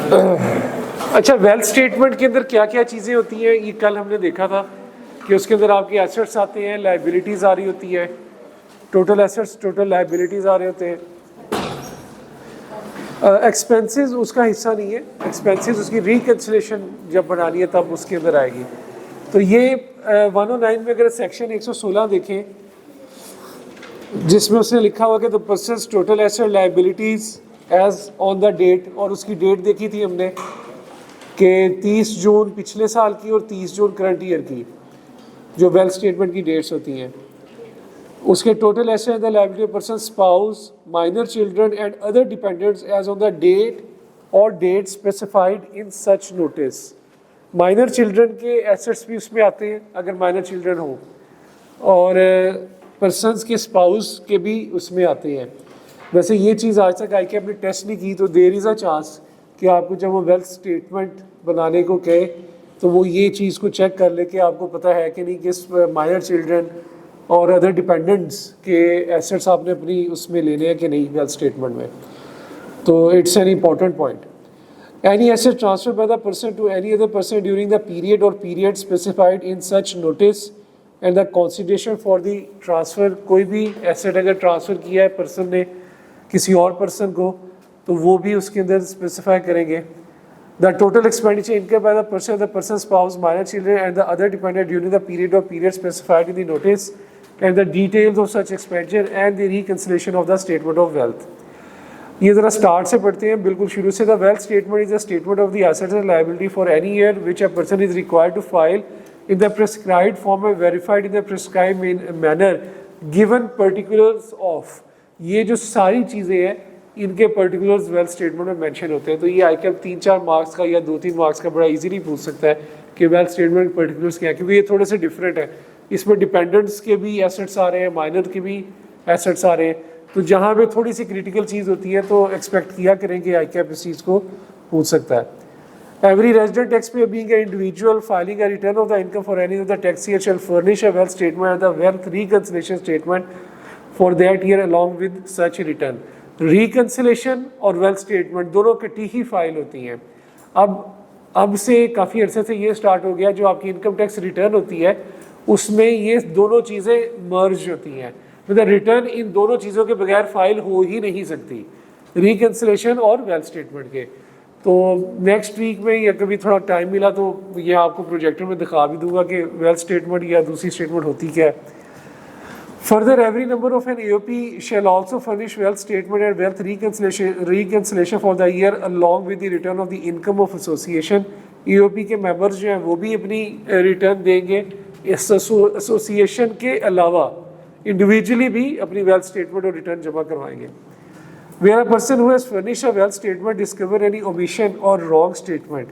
अच्छा, wealth statement के अंदर क्या क्या चीज़ें होती हैं, ये कल हमने देखा था कि उसके अंदर आपके एसेट्स आते हैं, लाइबिलिटीज़ आ रही होती है, टोटल एसेट्स टोटल लाइबिलिटीज़ आ रहे होते हैं। एक्सपेंसेस उसका हिस्सा नहीं है, एक्सपेंसेस उसकी रिकन्सिलेशन जब बनानी है तब उसके अंदर आएगी। तो ये 109 में अगर सेक्शन 116 देखें जिसमें उसने लिखा हुआ कि the persons total asset liabilities as on the date, और उसकी डेट देखी थी हमने कि 30 जून पिछले साल की और 30 जून करंट ईयर की, जो वेल्थ स्टेटमेंट की डेट्स होती हैं। उसके total asset the liability of person, spouse, minor children and other dependents as on the date or date specified in such notice. Minor children के एसेट्स भी उसमें आते हैं अगर माइनर चिल्ड्रन हो, और पर्सनस के स्पाउस के भी उसमें आते हैं। वैसे ये चीज़ आज तक ICAP ने टेस्ट नहीं की, तो देयर इज़ अ चांस कि आपको जब वो वेल्थ स्टेटमेंट बनाने को कहे तो वो ये चीज़ को चेक कर ले कि आपको पता है कि नहीं कि माइनर चिल्ड्रन और अदर डिपेंडेंट्स के एसेट्स आपने अपनी उसमें लेने हैं कि नहीं वेल्थ स्टेटमेंट में। तो it's an important point. Any asset transfer by the person to any other person during the period or period specified in such notice and the consideration for the transfer. कोई भी asset अगर transfer किया है person ने किसी और person को, तो वो भी उसके अंदर स्पेसिफाई करेंगे। The total expenditure income by the person spouse, minor children and the other dependent during the period or period specified in the notice and the details of such expenditure and the reconciliation of the statement of wealth. ये ज़रा start से पढ़ते हैं बिल्कुल शुरू से। The wealth statement is a statement of the assets and liability for any year which a person is required to file in the prescribed form and verified in the prescribed manner given particulars of। ये जो सारी चीज़ें हैं इनके particulars wealth statement में mention होते हैं। तो ये ICAP 3-4 मार्क्स का या 2-3 मार्क्स का बड़ा इजीली पूछ सकता है कि वेल्थ स्टेटमेंट पर्टिकुलर्स क्या है, क्योंकि ये थोड़े से डिफरेंट है। इसमें डिपेंडेंट्स के भी एसेट्स आ रहे हैं, माइनर के भी एसेट्स आ रहे हैं। तो जहाँ पे थोड़ी सी क्रिटिकल चीज़ होती है तो एक्सपेक्ट किया करेंगे ICAP इस चीज़ को पूछ सकता है। Every resident taxpayer being an individual filing a return of the income for any of the tax year shall furnish a wealth statement and the wealth reconciliation statement for that year along with such return। Reconciliation और wealth statement दोनों इकट्ठी ही file होती हैं। अब से काफ़ी अरसे से ये स्टार्ट हो गया, जो आपकी इनकम टैक्स रिटर्न होती है उसमें ये दोनों चीज़ें मर्ज होती हैं। मतलब रिटर्न इन दोनों चीज़ों के बगैर फाइल हो ही नहीं सकती, रिकन्सिलेशन और वेल्थ स्टेटमेंट के। तो नेक्स्ट वीक में या कभी थोड़ा टाइम मिला तो ये आपको प्रोजेक्टर में दिखा भी दूंगा कि वेल्थ स्टेटमेंट या दूसरी स्टेटमेंट होती क्या है। Further every number of an AOP shall also furnish wealth statement and wealth reconciliation for the year along with the return of the income of association. AOP के मेंबर्स जो हैं वो भी अपनी रिटर्न देंगे, एसोसिएशन के अलावा इंडिविजुअली भी अपनी वेल्थ स्टेटमेंट और रिटर्न जमा करवाएंगे। Where a person who has furnished a wealth statement discover any omission or wrong statement,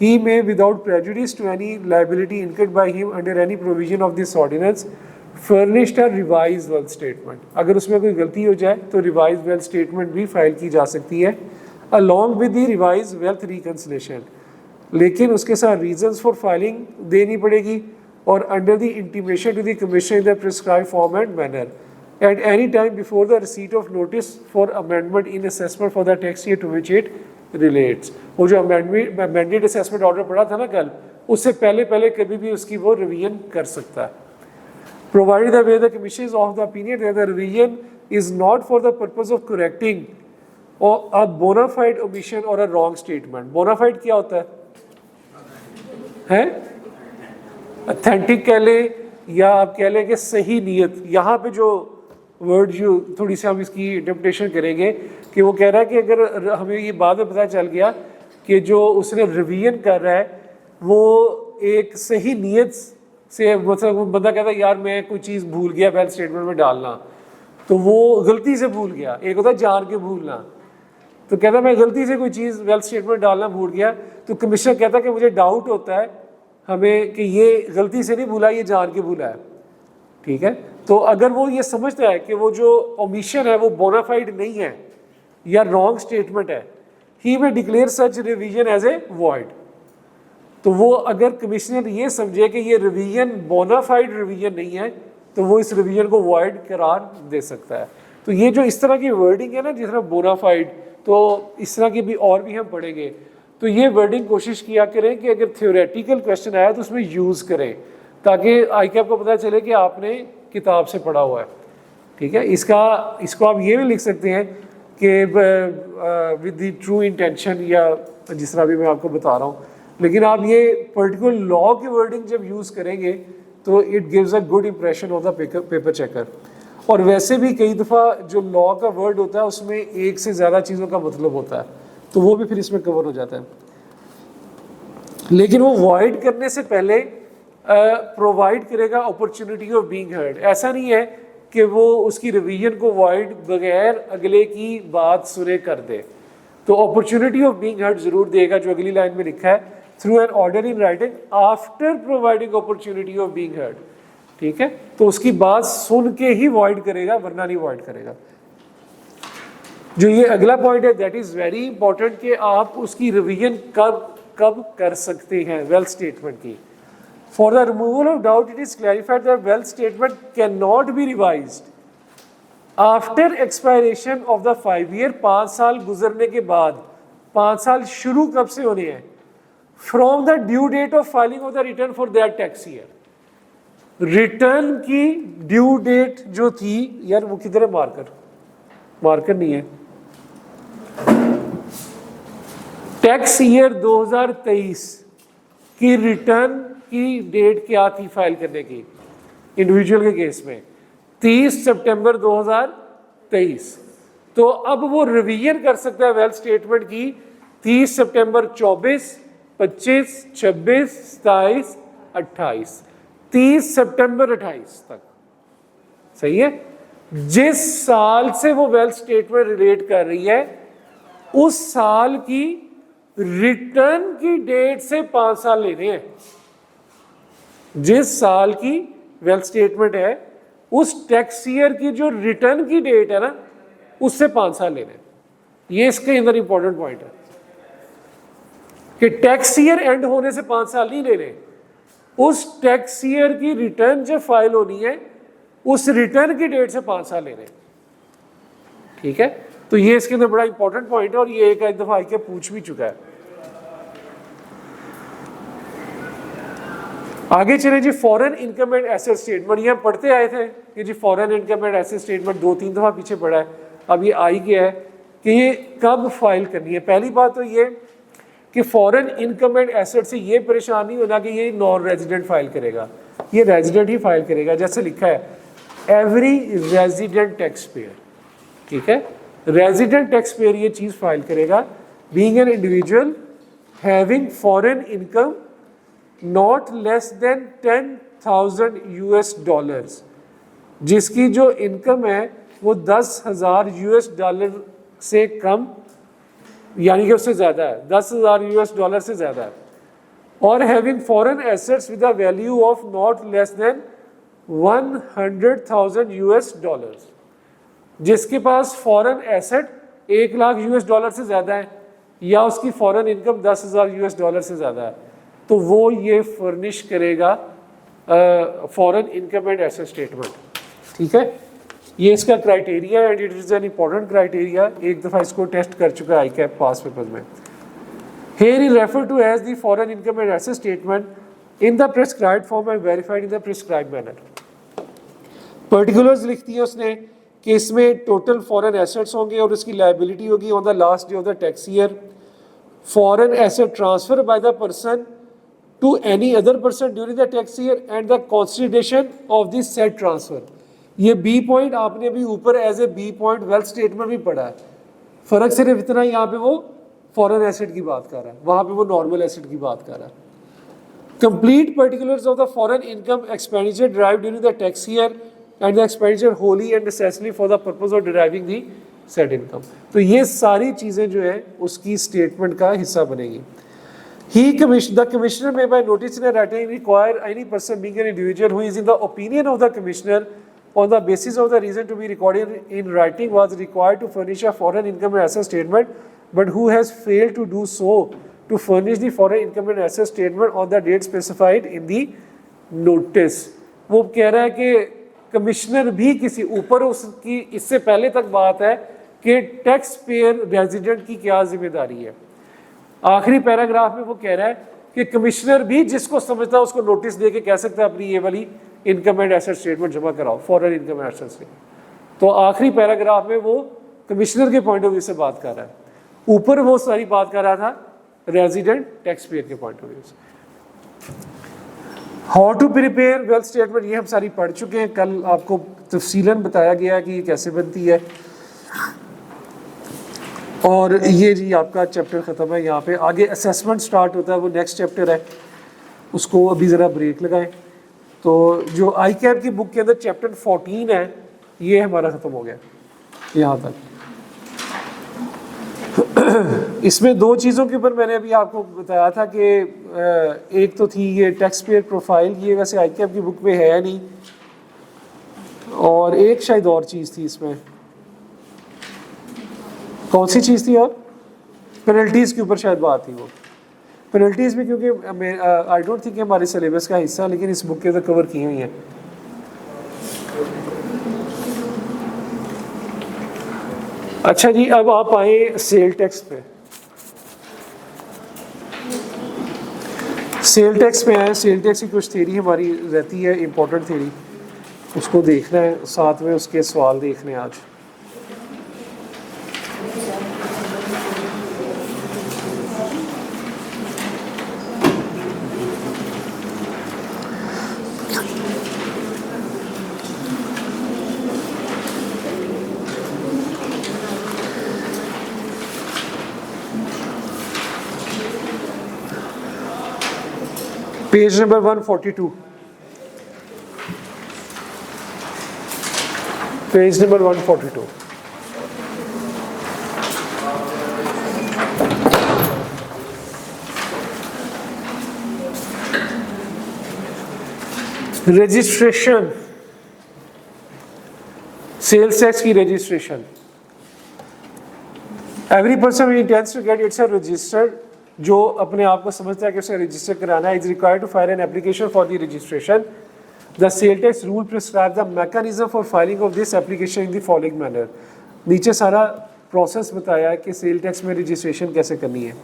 he may without prejudice to any liability incurred by him under any provision of this ordinance furnished a revised wealth statement। अगर उसमें कोई गलती हो जाए तो revised wealth statement भी file की जा सकती है along with the revised wealth reconciliation, लेकिन उसके साथ reasons for filing देनी पड़ेगी और under the intimation to the commission in the prescribed form and manner at any time before the receipt of notice for amendment in assessment for the tax year to which it relates। वो जो amended assessment order पड़ा था ना कल, उससे पहले कभी भी उसकी वो रिवीजन कर सकता है। Provided the way the commission is of the opinion that the revision is not for the purpose of correcting or a bona fide omission or a wrong statement। bona fide क्या होता है? Authentic कह ले या आप कह लें कि सही नीयत। यहाँ पे जो वर्ड जो थोड़ी सी हम इसकी इंटरप्रिटेशन करेंगे कि वो कह रहा है कि अगर हमें ये बाद में पता चल गया कि जो उसने रिवीजन कर रहा है वो एक सही नीयत से, मतलब वो बंदा कहता है यार मैं कोई चीज़ भूल गया वेल्थ स्टेटमेंट में डालना, तो वो गलती से भूल गया। एक होता है जान के भूलना, तो कहता है मैं गलती से कोई चीज़ वेल्थ स्टेटमेंट डालना भूल गया, तो कमिश्नर कहता है कि मुझे डाउट होता है हमें कि ये गलती से नहीं भूला, ये जान के भूला है। ठीक है, तो अगर वो ये समझता है कि वो जो ओमिशन है वो बोनाफाइड नहीं है या रॉन्ग स्टेटमेंट है, ही में declare such revision as a void. तो वो अगर कमिश्नर ये समझे कि ये रिवीजन बोनाफाइड रिवीजन नहीं है तो वो इस रिवीजन को वॉइड करार दे सकता है। तो ये जो इस तरह की वर्डिंग है ना, जिस तरह बोनाफाइड, तो इस तरह की भी और भी हम पढ़ेंगे। तो ये वर्डिंग कोशिश किया करें कि अगर थ्योरेटिकल क्वेश्चन आया तो उसमें यूज़ करें, ताकि ICAP को पता चले कि आपने किताब से पढ़ा हुआ है। ठीक है, इसको आप ये भी लिख सकते हैं कि विद द ट्रू इंटेंशन, या जिस तरह भी मैं आपको बता रहा हूँ, लेकिन आप ये पर्टिकुलर लॉ की वर्डिंग जब यूज़ करेंगे तो it gives a good impression of the paper checker. और वैसे भी कई दफ़ा जो लॉ का वर्ड होता है उसमें एक से ज़्यादा चीज़ों का मतलब होता है, तो वो भी फिर इसमें कवर हो जाता है। लेकिन वो वॉइड करने से पहले प्रोवाइड करेगा अपॉर्चुनिटी ऑफ बीइंग हर्ड। ऐसा नहीं है कि वो उसकी रिवीजन को वॉइड बगैर अगले की बात सुने कर दे, तो अपॉर्चुनिटी ऑफ बीइंग हर्ड ज़रूर देगा, जो अगली लाइन में लिखा है, through an order in writing after providing opportunity of being heard. ठीक है, तो उसकी बात सुन के ही वॉइड करेगा, वरना नहीं वॉइड करेगा। जो ये अगला पॉइंट है, दैट इज वेरी इंपॉर्टेंट कि आप उसकी रिवीजन कब कर सकते हैं वेल स्टेटमेंट की। For the removal of doubt it is clarified that well statement can not be revised after expiration of the 5 year. 5 साल गुजरने के बाद, 5 साल शुरू कब से होने हैं? From the due date of filing of the return for that tax year. Return की ड्यू डेट जो थी, यार वो किधर है मार्कर नहीं है, टैक्स ईयर 2023 की रिटर्न की डेट क्या थी फाइल करने की इंडिविजुअल के केस में? 30 सितंबर 2023। तो अब वो रिवीजन कर सकता है वेल स्टेटमेंट की 30 सितंबर 24, 25, 26, 27, 28, 30 सितंबर 28 तक। सही है? जिस साल से वो वेल स्टेटमेंट रिलेट कर रही है, उस साल की रिटर्न की डेट से 5 साल लेने हैं। जिस साल की वेल स्टेटमेंट है, उस टैक्स ईयर की जो रिटर्न की डेट है ना, उससे 5 साल लेने हैं। ये इसके अंदर इंपॉर्टेंट पॉइंट है कि टैक्स ईयर एंड होने से 5 साल नहीं लेने, उस टैक्स ईयर की रिटर्न जब फाइल होनी है, उस रिटर्न की डेट से 5 साल लेने। ठीक है, तो ये इसके अंदर बड़ा इंपॉर्टेंट पॉइंट है, और ये एक दफा आके पूछ भी चुका है। आगे चले जी, foreign income and asset statement. ये हम पढ़ते आए थे कि जी foreign income and asset statement 2-3 दफा पीछे पड़ा है। अब ये आई गया है कि ये कब फाइल करनी है। पहली बात तो ये कि फॉरेन इनकम एंड एसेट से ये परेशान नहीं होना कि ये नॉन रेजिडेंट फाइल करेगा, ये रेजिडेंट ही फाइल करेगा। जैसे लिखा है, एवरी रेजिडेंट टैक्स पेयर। ठीक है, रेजिडेंट टैक्स पेयर ये चीज़ फाइल करेगा, being an individual having foreign income not less than $10,000 जिसकी जो इनकम है वो $10,000 से कम, यानी कि उससे ज़्यादा है, $10,000 से ज़्यादा है, और having foreign assets with a value of not less than $100,000 जिसके पास फॉरेन एसेट $1,00,000 से ज़्यादा है, या उसकी फॉरेन इनकम $10,000 से ज़्यादा है, तो वो ये फर्निश करेगा foreign income and asset statement. ठीक है, ये इसका criteria and it is an important criteria. एक दफ़ा इसको टेस्ट कर चुका है ICAP पास पेपर में। Here is referred to as the foreign income and asset statement in the prescribed form and verified in the prescribed manner. Particulars लिखती है उसने कि इसमें टोटल फॉरेन एसेट्स होंगे और उसकी लाइबिलिटी होगी on the last day of the tax year. Foreign asset transfer by the person to any other person during the tax year and the consideration of this set transfer. ये B point आपने अभी ऊपर as a B point wealth statement भी पढ़ा है। फर्क सिर्फ इतना, यहाँ पे वो फॉरेन एसेट की बात कर रहा है, वहाँ पे वो नॉर्मल एसेट की बात कर रहा है। Complete particulars of the foreign income expenditure drive during the tax year and the expenditure Holi and necessary for the purpose of deriving the set income. तो ये सारी चीज़ें जो है उसकी स्टेटमेंट का हिस्सा बनेगी। The commissioner may by notice in a writing require any person being an individual who is in the opinion of the commissioner on the basis of the reason to be recorded in writing was required to furnish a foreign income and asset statement, but who has failed to do so to furnish the foreign income and asset statement on the date specified in the notice। वो कह रहा है कि commissioner भी किसी ऊपर, उसकी इससे पहले तक बात है कि टैक्स पेयर रेजिडेंट की क्या जिम्मेदारी है। आखिरी पैराग्राफ में वो कह रहा है कि कमिश्नर भी जिसको समझता है उसको नोटिस दे के कह सकता है अपनी ये वाली इनकम एंड एसेट स्टेटमेंट जमा कराओ, foreign income and asset statement. तो आखिरी पैराग्राफ में वो कमिश्नर के पॉइंट ऑफ व्यू से बात कर रहा है, ऊपर वो सारी बात कर रहा था रेजिडेंट टैक्स पेयर के पॉइंट ऑफ व्यू से। How to prepare wealth statement ये हम सारी पढ़ चुके हैं, कल आपको तफसीलन बताया गया है कि ये कैसे बनती है। और ये जी आपका चैप्टर ख़त्म है, यहाँ पे आगे असेसमेंट स्टार्ट होता है, वो नेक्स्ट चैप्टर है, उसको अभी ज़रा ब्रेक लगाएं। तो जो आई कैप की बुक के अंदर चैप्टर 14 है ये हमारा ख़त्म हो गया यहाँ तक। इसमें दो चीज़ों के ऊपर मैंने अभी आपको बताया था कि एक तो थी ये टैक्स पेयर प्रोफाइल, ये वैसे आई कैप की बुक में है नहीं, और एक शायद और चीज़ थी इसमें, कौन सी चीज़ थी? और पेनल्टीज़ के ऊपर शायद बात थी। वो पेनल्टीज़ भी क्योंकि आई डोंट थिंक हमारे सिलेबस का हिस्सा, लेकिन इस बुक के अंदर कवर की हुई हैं। अच्छा जी, अब आप आए सेल टैक्स पे। सेल टैक्स पे आए, सेल टैक्स की कुछ थ्योरी हमारी रहती है इम्पोर्टेंट थ्योरी, उसको देखना है, साथ में उसके सवाल देखने हैं आज। Page number 142, page number 142। Registration, sales tax की registration. Every person intends to get its registered, जो अपने आप को समझता है कि उसे रजिस्टर कराना है, is required to file an application for the registration. The sale tax rule prescribe the mechanism for filing of this application in the following manner. नीचे सारा प्रोसेस बताया है कि सेल टैक्स में रजिस्ट्रेशन कैसे करनी है।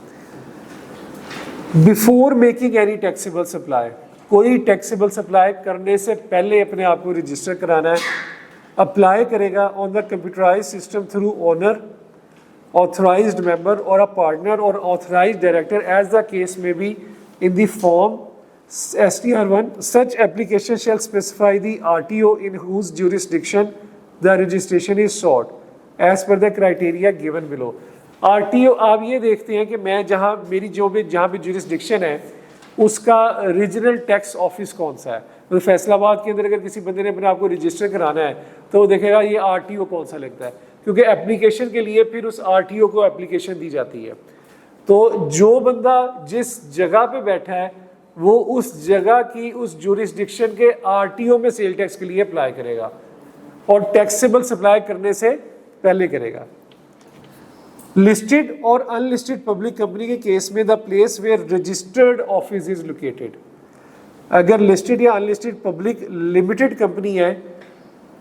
Before making any taxable supply, कोई टैक्सेबल सप्लाई करने से पहले अपने आप को रजिस्टर कराना है। अप्लाई करेगा on the computerize system through owner, authorized member or a partner or authorized director as the case may be in the form STR1. Such application shall specify the RTO in whose jurisdiction the registration is sought as per the criteria given below. RTO आप ये देखते हैं कि मैं जहाँ मेरी जो भी जहाँ भी jurisdiction है उसका रीजनल टैक्स ऑफिस कौन सा है। तो फैसलाबाद के अंदर अगर किसी बंदे ने अपने आप को रजिस्टर कराना है तो वो देखेगा ये RTO कौन सा लगता है, क्योंकि एप्लीकेशन के लिए फिर उस RTO को एप्लीकेशन दी जाती है। तो जो बंदा जिस जगह पे बैठा है वो उस जगह की उस जुरिस्डिक्शन के RTO में सेल टैक्स के लिए अप्लाई करेगा और टैक्सेबल सप्लाई करने से पहले करेगा। लिस्टेड और अनलिस्टेड पब्लिक कंपनी के केस में the place where registered office is located. अगर लिस्टेड या अनलिस्टेड पब्लिक लिमिटेड कंपनी है,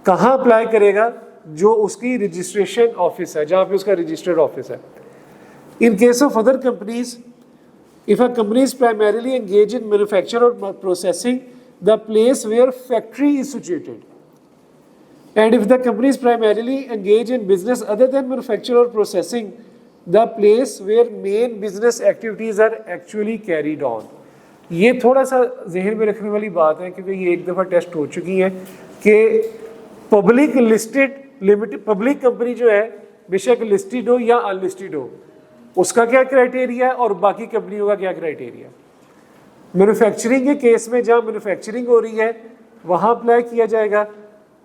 कहाँ अप्लाई करेगा? जो उसकी रजिस्ट्रेशन ऑफिस है, जहाँ पे उसका रजिस्टर्ड ऑफिस है। In case of other companies, if a company is primarily engage in manufacture or processing, the place where factory is situated. And if the company is primarily engaged in business other than manufacture or processing, the place where main business activities are actually carried on. ये थोड़ा सा जहन में रखने वाली बात है क्योंकि ये एक दफ़ा टेस्ट हो चुकी है कि public listed limited public company जो है बेशक लिस्टेड हो या अनलिस्टेड हो, उसका क्या क्राइटेरिया है और बाकी कंपनियों का क्या क्राइटेरिया। मैन्युफैक्चरिंग के केस में जहाँ मैन्युफैक्चरिंग हो रही है वहाँ अप्लाई किया जाएगा,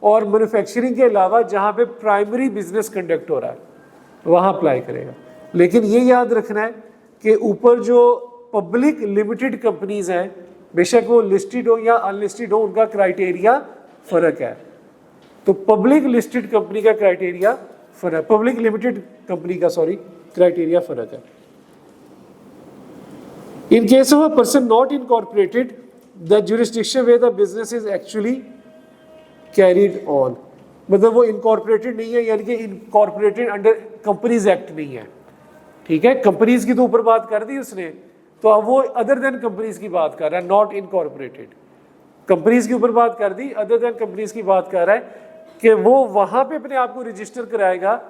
और मैन्युफैक्चरिंग के अलावा जहाँ पे प्राइमरी बिजनेस कंडक्ट हो रहा है वहाँ अप्लाई करेगा। लेकिन ये याद रखना है कि ऊपर जो पब्लिक लिमिटेड कंपनीज हैं बेशक वो लिस्टेड हो या अनलिस्टेड हो, उनका क्राइटेरिया फ़र्क है। तो पब्लिक लिस्टेड कंपनी का क्राइटेरिया फ़र्क, पब्लिक लिमिटेड कंपनी का क्राइटेरिया फ़र्क है। In case of a person not incorporated, the jurisdiction where the business is actually carried on, मतलब वो इनकॉर्पोरेटेड नहीं है, यानी कि इनकॉर्पोरेटेड अंडर कंपनीज एक्ट नहीं है, ठीक है, कंपनीज की तो ऊपर बात कर दी उसने, तो अब वो अदर देन कंपनीज की बात कर रहा है, नॉट इनकॉर्पोरेटेड। कंपनीज के ऊपर बात कर दी, अदर देन कंपनीज की बात कर रहा है कि वो वहां पे अपने आप को रजिस्टर कराएगा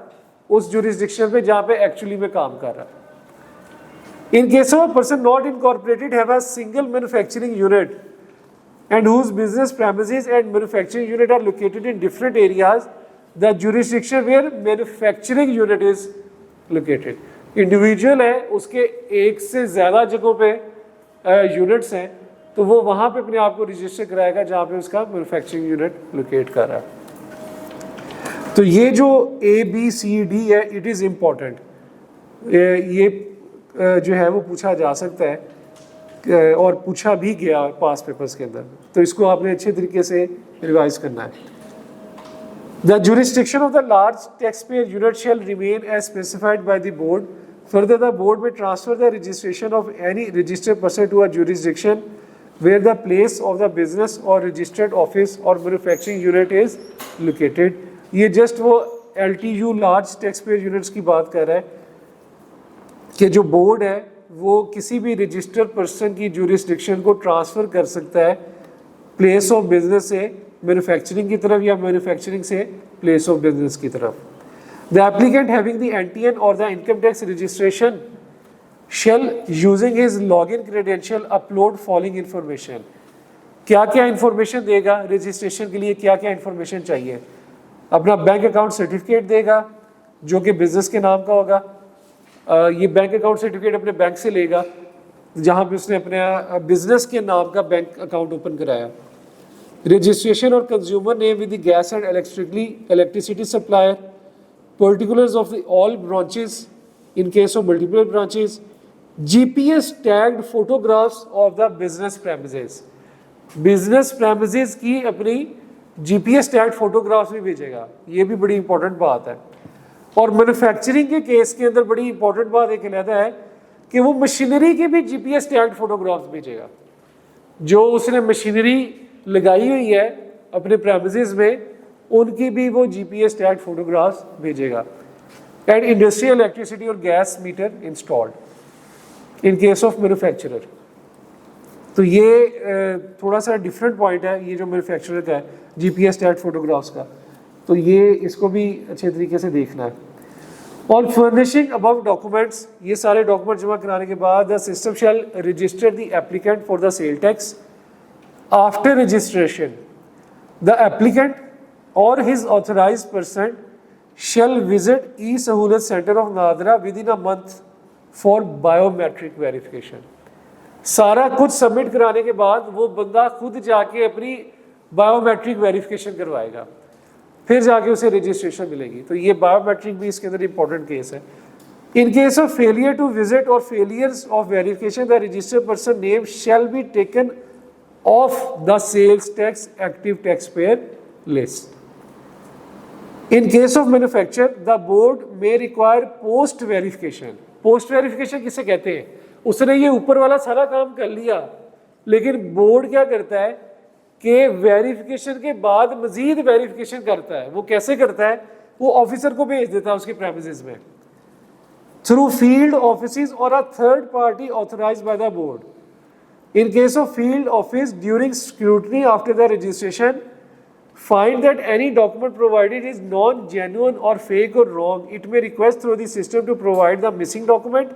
उस जुरिस्डिक्शन पे जहां पे एक्चुअली में काम कर रहा है। In case of person not incorporated have a single manufacturing unit and whose business premises and manufacturing unit are located in different areas, the jurisdiction where manufacturing unit is located. Individual है, उसके एक से ज़्यादा जगहों पे units हैं, तो वो वहाँ पे अपने आप को रजिस्टर कराएगा जहाँ पे उसका मैन्युफैक्चरिंग यूनिट लोकेट कर रहा है। तो ये जो ABCD है, इट इज़ इम्पॉर्टेंट, ये जो है वो पूछा जा सकता है और पूछा भी गया पास पेपर्स के अंदर, तो इसको आपने अच्छे तरीके से रिवाइज करना है। The jurisdiction of the large tax payer unit shall remain as specified by the board. Further the board may transfer the registration of any registered person to a jurisdiction where the place of the business or registered office or manufacturing unit is located. ये just वो LTU large tax payer units की बात कर रहा है कि जो board है वो किसी भी रजिस्टर्ड पर्सन की जुरिस्डिक्शन को ट्रांसफ़र कर सकता है प्लेस ऑफ बिजनेस से मैन्युफैक्चरिंग की तरफ या मैन्युफैक्चरिंग से प्लेस ऑफ बिजनेस की तरफ। The applicant having the NTN और the income tax registration shall using his login credential upload following information. क्या क्या इंफॉर्मेशन देगा रजिस्ट्रेशन के लिए, क्या क्या इंफॉर्मेशन चाहिए? अपना बैंक अकाउंट सर्टिफिकेट देगा जो कि बिजनेस के नाम का होगा। ये बैंक अकाउंट सर्टिफिकेट अपने बैंक से लेगा जहाँ पे उसने अपने बिजनेस के नाम का बैंक अकाउंट ओपन कराया। रजिस्ट्रेशन और consumer name with the gas and electricity supplier, particulars of the all branches in case of multiple branches, GPS tagged photographs of the business premises. Business premises की अपनी GPS tagged photographs भी भेजेगा, ये भी बड़ी important बात है। और मैन्युफैक्चरिंग के केस के अंदर बड़ी इंपॉर्टेंट बात एक अलग है कि वो मशीनरी के भी GPS टैग्ड फोटोग्राफ्स भेजेगा। जो उसने मशीनरी लगाई हुई है अपने प्रेमिसेस में, उनकी भी वो GPS टैग्ड फोटोग्राफ्स भेजेगा। एंड इंडस्ट्रियल इलेक्ट्रिसिटी और gas meter installed in case of manufacturer. तो ये थोड़ा सा डिफरेंट पॉइंट है, ये जो मैन्युफैक्चरर का है GPS टैग्ड फोटोग्राफ्स का, तो ये इसको भी अच्छे तरीके से देखना है। और फर्निशिंग अबव डॉक्यूमेंट्स, ये सारे डॉक्यूमेंट जमा कराने के बाद the system shall register the applicant for the sale tax. After registration the applicant or his authorised person shall visit e Sahulat centre of NADRA within a month for biometric verification. सारा कुछ submit कराने के बाद वो बंदा खुद जाके अपनी बायोमेट्रिक वेरिफिकेशन करवाएगा, फिर जाके उसे रजिस्ट्रेशन मिलेगी। तो ये बायोमेट्रिक भी इसके अंदर इंपॉर्टेंट केस है। In case of failure to visit or failures of verification the registered person name shall be taken off the sales tax active tax payer list. In case of manufacture the board may require post verification. Post verification किसे कहते हैं? उसने ये ऊपर वाला सारा काम कर लिया, लेकिन बोर्ड क्या करता है कि वेरिफिकेशन के बाद मजीद वेरिफिकेशन करता है। वो कैसे करता है? वो ऑफिसर को भेज देता है उसके प्रेमिसेस में थ्रू फील्ड ऑफिसेज और a third party authorised bye the board. In case of field office during scrutiny after the registration find that any document provided is non-genuine or fake or wrong, it may request through the system to provide the missing document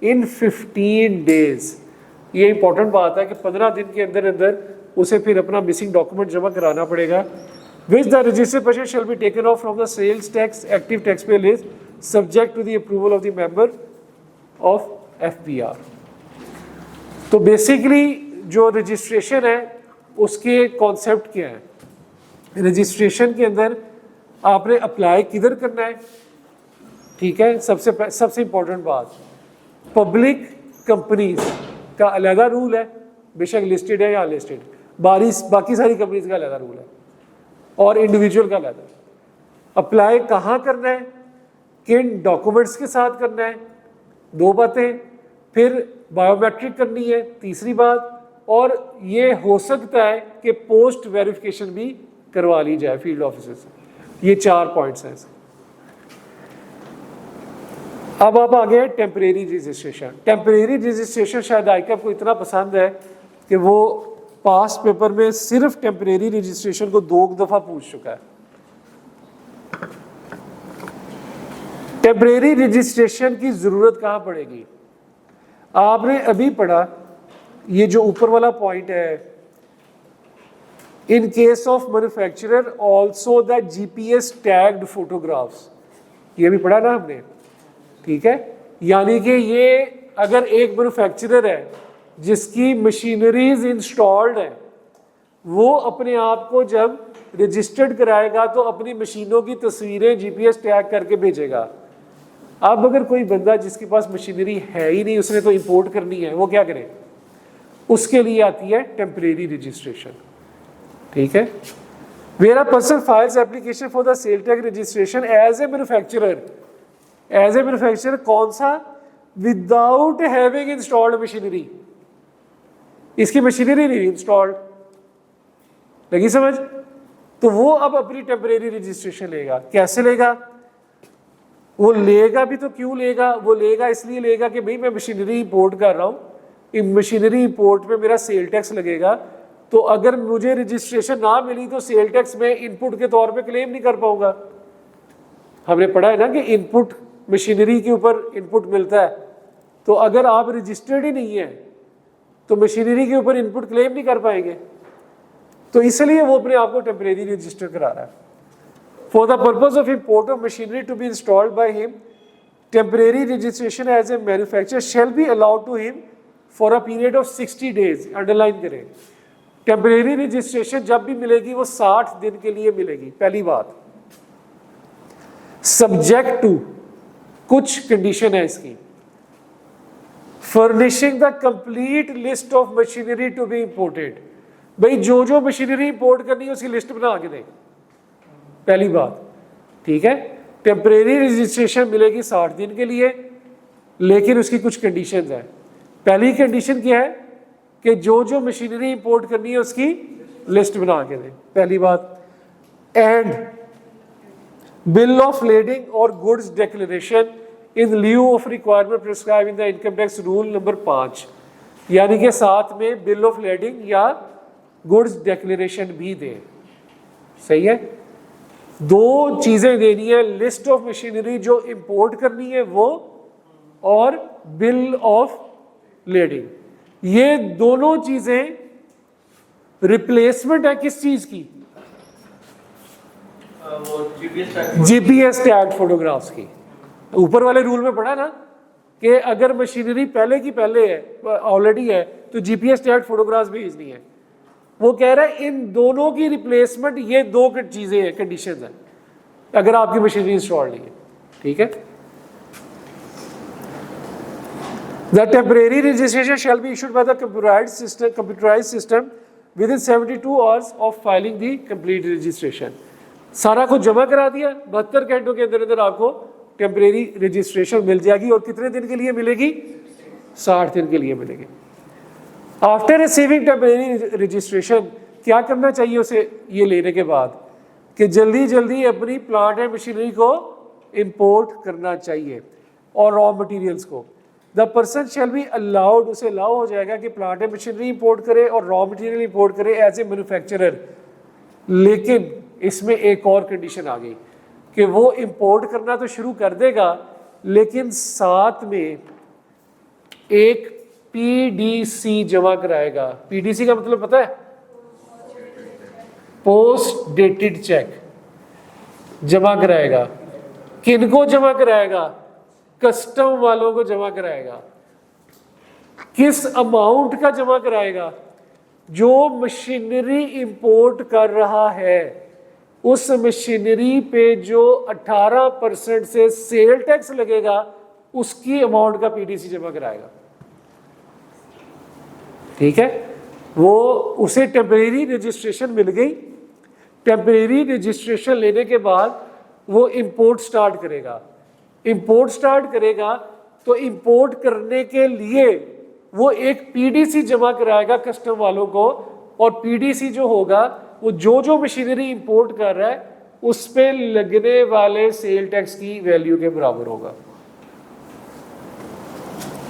in 15 days। ये important बात है कि 15 दिन के अंदर अंदर उसे फिर अपना मिसिंग डॉक्यूमेंट जमा कराना पड़ेगा। which the registered person shall be taken off from the sales tax active taxpayer list subject to the approval of the member of FBR। तो बेसिकली जो रजिस्ट्रेशन है उसके कॉन्सेप्ट क्या है? रजिस्ट्रेशन के अंदर आपने अप्लाई किधर करना है, ठीक है? सबसे इंपॉर्टेंट बात, पब्लिक कंपनीज का अलग रूल है, बेशक लिस्टेड है या अनलिस्टेड, बाकी सारी कंपनीज का अलग रूल है, और इंडिविजुअल का अलग। अप्लाई कहाँ करना है, किन डॉक्यूमेंट्स के साथ करना है, दो बातें, फिर बायोमेट्रिक करनी है तीसरी बात, और ये हो सकता है कि पोस्ट वेरिफिकेशन भी करवा ली जाए फील्ड ऑफिसर से। ये 4 पॉइंट्स हैं। अब आप आ गए टेम्परेरी रजिस्ट्रेशन। टेम्परेरी रजिस्ट्रेशन शायद आईकैप को इतना पसंद है कि वो पास्ट पेपर में सिर्फ टेम्परेरी रजिस्ट्रेशन को 2 दफा पूछ चुका है। टेम्परेरी रजिस्ट्रेशन की जरूरत कहां पड़ेगी? आपने अभी पढ़ा, ये जो ऊपर वाला पॉइंट है, in case of manufacturer also the GPS tagged photographs, ये भी पढ़ा ना हमने, ठीक है। यानी कि ये अगर एक मैन्युफैक्चरर है जिसकी मशीनरीज इंस्टॉल्ड है, वो अपने आप को जब रजिस्टर्ड कराएगा तो अपनी मशीनों की तस्वीरें जीपीएस टैग करके भेजेगा। अब अगर कोई बंदा जिसके पास मशीनरी है ही नहीं, उसने तो इंपोर्ट करनी है, वो क्या करे? उसके लिए आती है टेम्परेरी रजिस्ट्रेशन, ठीक है। Where a person files application for the sale tax registration as a manufacturer, as a manufacturer कौन सा? विदाउट हैविंग इंस्टॉल्ड मशीनरी, इसकी मशीनरी नहीं इंस्टॉल्ड, लगी समझ? तो वो अब अपनी टेम्परेरी रजिस्ट्रेशन लेगा। कैसे लेगा? वो लेगा भी तो क्यों लेगा? वो लेगा इसलिए लेगा कि भाई मैं मशीनरी इंपोर्ट कर रहा हूँ, इन मशीनरी इंपोर्ट में मेरा सेल टैक्स लगेगा, तो अगर मुझे रजिस्ट्रेशन ना मिली तो सेल टैक्स में इनपुट के तौर पे क्लेम नहीं कर पाऊंगा। हमने पढ़ा है ना कि इनपुट मशीनरी के ऊपर इनपुट मिलता है, तो अगर आप रजिस्टर्ड ही नहीं है तो मशीनरी के ऊपर इनपुट क्लेम नहीं कर पाएंगे। तो इसलिए वो अपने आप को टेम्परेरी रजिस्टर करा रहा है। For the purpose of import of machinery to be installed by him, temporary registration as a manufacturer shall be allowed to him for a period of 60 days. Underline करें, टेम्परेरी रजिस्ट्रेशन जब भी मिलेगी वो 60 दिन के लिए मिलेगी। पहली बात, सब्जेक्ट टू कुछ कंडीशन है इसकी, furnishing the complete list of machinery to be imported. भाई जो जो मशीनरी इंपोर्ट करनी है उसकी लिस्ट बना के दें, पहली बात, ठीक है। टेम्परेरी रजिस्ट्रेशन मिलेगी 60 दिन के लिए, लेकिन उसकी कुछ कंडीशंस हैं। पहली कंडीशन क्या है कि जो जो मशीनरी इंपोर्ट करनी है उसकी लिस्ट बना के दें, पहली बात। एंड बिल ऑफ लेडिंग और goods declaration in lieu of requirement prescribe in the income tax rule number 5, यानी कि साथ में बिल ऑफ लेडिंग या गुड्स डिक्लेरेशन भी दें। सही है, 2 चीजें देनी है, लिस्ट ऑफ मशीनरी जो इंपोर्ट करनी है वो, और बिल ऑफ लेडिंग। ये दोनों चीजें रिप्लेसमेंट है किस चीज की? जीपीएस टैग फोटोग्राफ्स की। ऊपर वाले रूल में पढ़ा ना कि अगर मशीनरी पहले की पहले है, ऑलरेडी है, तो जीपीएस टैग फोटोग्राफ्स भेजनी है। वो कह रहा है इन दोनों की रिप्लेसमेंट, ये 2 चीजें हैं, कंडीशंस हैं, अगर आपकी मशीनरी इंस्टॉल नहीं है, ठीक है। The temporary registration shall be issued by the computerised system with in 72 hours of filing the complete registration. सारा कुछ जमा करा दिया, 72 घंटों के अंदर अंदर आपको टेम्परेरी रजिस्ट्रेशन मिल जाएगी। और कितने दिन के लिए मिलेगी? 60 दिन के लिए मिलेगी। आफ्टर रिसीविंग टेम्परेरी रजिस्ट्रेशन क्या करना चाहिए उसे ये लेने के बाद? कि जल्दी जल्दी अपनी प्लांट एंड मशीनरी को इंपोर्ट करना चाहिए और रॉ मटेरियल्स को। The person shall be allowed, उसे अलाउ हो जाएगा कि प्लांट एंड मशीनरी इंपोर्ट करे और रॉ मटेरियल इंपोर्ट करे एज ए मैन्युफैक्चरर। लेकिन इसमें एक और कंडीशन आ गई कि वो इंपोर्ट करना तो शुरू कर देगा, लेकिन साथ में एक पीडीसी जमा कराएगा। पीडीसी का मतलब पता है? पोस्ट डेटेड चेक जमा कराएगा। किनको जमा कराएगा? कस्टम वालों को जमा कराएगा। किस अमाउंट का जमा कराएगा? जो मशीनरी इंपोर्ट कर रहा है उस मशीनरी पे जो 18% से सेल टैक्स लगेगा उसकी अमाउंट का पीडीसी जमा कराएगा, ठीक है। वो उसे टेम्परेरी रजिस्ट्रेशन मिल गई। टेम्परेरी रजिस्ट्रेशन लेने के बाद वो इंपोर्ट स्टार्ट करेगा। इंपोर्ट स्टार्ट करेगा तो इंपोर्ट करने के लिए वो एक पीडीसी जमा कराएगा कस्टम वालों को, और पीडीसी जो होगा वो जो मशीनरी इंपोर्ट कर रहा है उस पे लगने वाले सेल टैक्स की वैल्यू के बराबर होगा।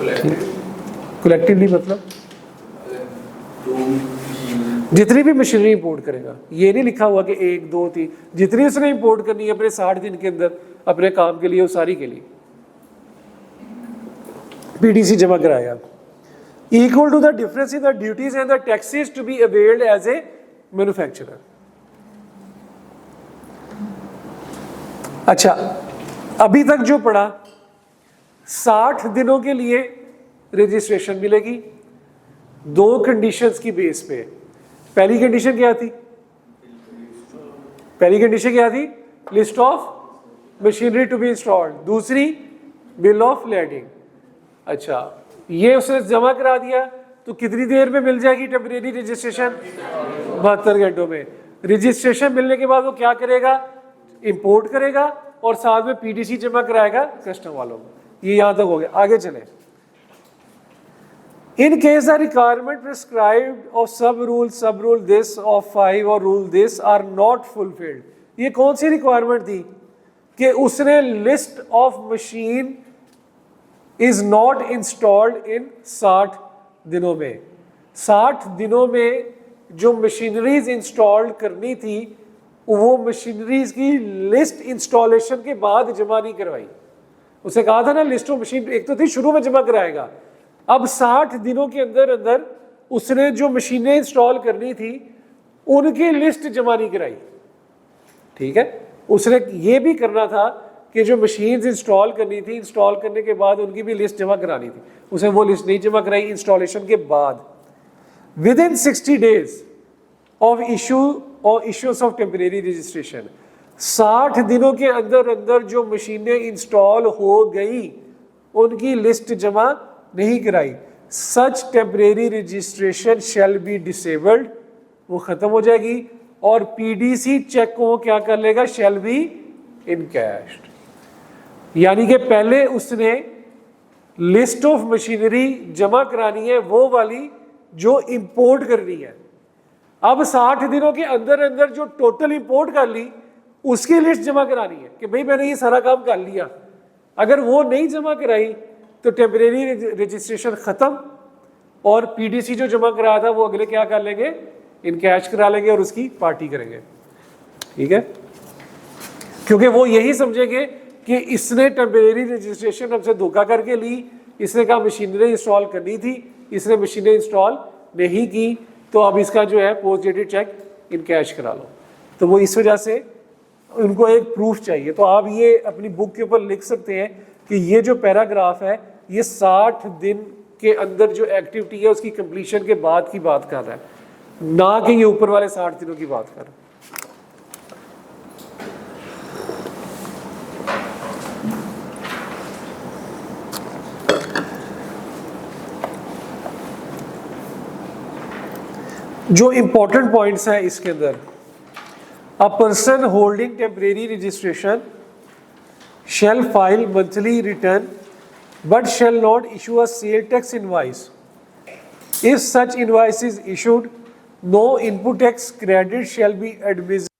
कलेक्टिवली मतलब जितनी भी मशीनरी इंपोर्ट करेगा, ये नहीं लिखा हुआ कि 1 2 3, जितनी उसने इंपोर्ट करनी है अपने 60 दिन के अंदर अपने काम के लिए, वो सारी के लिए पीडीसी जमा कराएगा। Equal to the difference in the duties and the taxes to be availed as a manufacturer. अच्छा, अभी तक जो पढ़ा 60 दिनों के लिए रजिस्ट्रेशन मिलेगी 2 कंडीशंस की बेस पे। पहली कंडीशन क्या थी? List of machinery to be installed. दूसरी बिल ऑफ लैंडिंग। अच्छा, ये उसने जमा करा दिया तो कितनी देर में मिल जाएगी टेम्परेरी रजिस्ट्रेशन? 72 घंटों में। रजिस्ट्रेशन मिलने के बाद वो क्या करेगा? इंपोर्ट करेगा और साथ में पीडीसी जमा कराएगा कस्टम वालों को। ये यहां तक हो गया। आगे चले। In case the requirement prescribed of sub rule this of 5 और rule this are not fulfilled, ये कौन सी रिक्वायरमेंट थी? कि उसने list of machine is not installed in 60 दिनों में। 60 दिनों में जो मशीनरीज इंस्टॉल करनी थी वो मशीनरीज की लिस्ट इंस्टॉलेशन के बाद जमा नहीं करवाई। उसे कहा था ना लिस्ट ऑफ मशीन एक तो थी शुरू में जमा कराएगा। अब 60 दिनों के अंदर अंदर उसने जो मशीनें इंस्टॉल करनी थी उनकी लिस्ट जमा नहीं कराई। ठीक है, उसने ये भी करना था कि जो मशीन्स इंस्टॉल करनी थी, इंस्टॉल करने के बाद उनकी भी लिस्ट जमा करानी थी, उसने वो लिस्ट नहीं जमा कराई इंस्टॉलेशन के बाद। With in 60 days of issues of temporary registration, 60 दिनों के अंदर अंदर जो मशीनें इंस्टॉल हो गई उनकी लिस्ट जमा नहीं कराई, such temporary registration shall be disabled, वो खत्म हो जाएगी। और पीडीसी चेक को क्या कर लेगा? Shall be encashed. यानी कि पहले उसने लिस्ट ऑफ मशीनरी जमा करानी है वो वाली जो इंपोर्ट करनी है। अब 60 दिनों के अंदर अंदर जो टोटल इंपोर्ट कर ली उसकी लिस्ट जमा करानी है कि भाई मैंने ये सारा काम कर लिया। अगर वो नहीं जमा कराई तो टेम्परेरी रजिस्ट्रेशन खत्म और पीडीसी जो जमा कराया था वो अगले क्या कर लेंगे? इनकैश करा लेंगे और उसकी पार्टी करेंगे। ठीक है, क्योंकि वो यही समझेंगे कि इसने टेम्परेरी रजिस्ट्रेशन हमसे धोखा करके ली, इसने कहा मशीनरी इंस्टॉल करनी थी, इसने मशीनें इंस्टॉल नहीं की, तो अब इसका जो है पोस्ट डेटेड चेक इनकैश करा लो। तो वो इस वजह से उनको एक प्रूफ चाहिए। तो आप ये अपनी बुक के ऊपर लिख सकते हैं कि ये जो पैराग्राफ है ये 60 दिन के अंदर जो एक्टिविटी है उसकी कंप्लीशन के बाद की बात कर रहा है, ना कि ये ऊपर वाले 60 दिनों की बात कर रहा है। जो इंपॉर्टेंट पॉइंट्स हैं इसके अंदर, a person holding temporary registration shall file monthly return but shall not issue a sale tax invoice. If such invoice is issued, no input tax credit shall be admissible.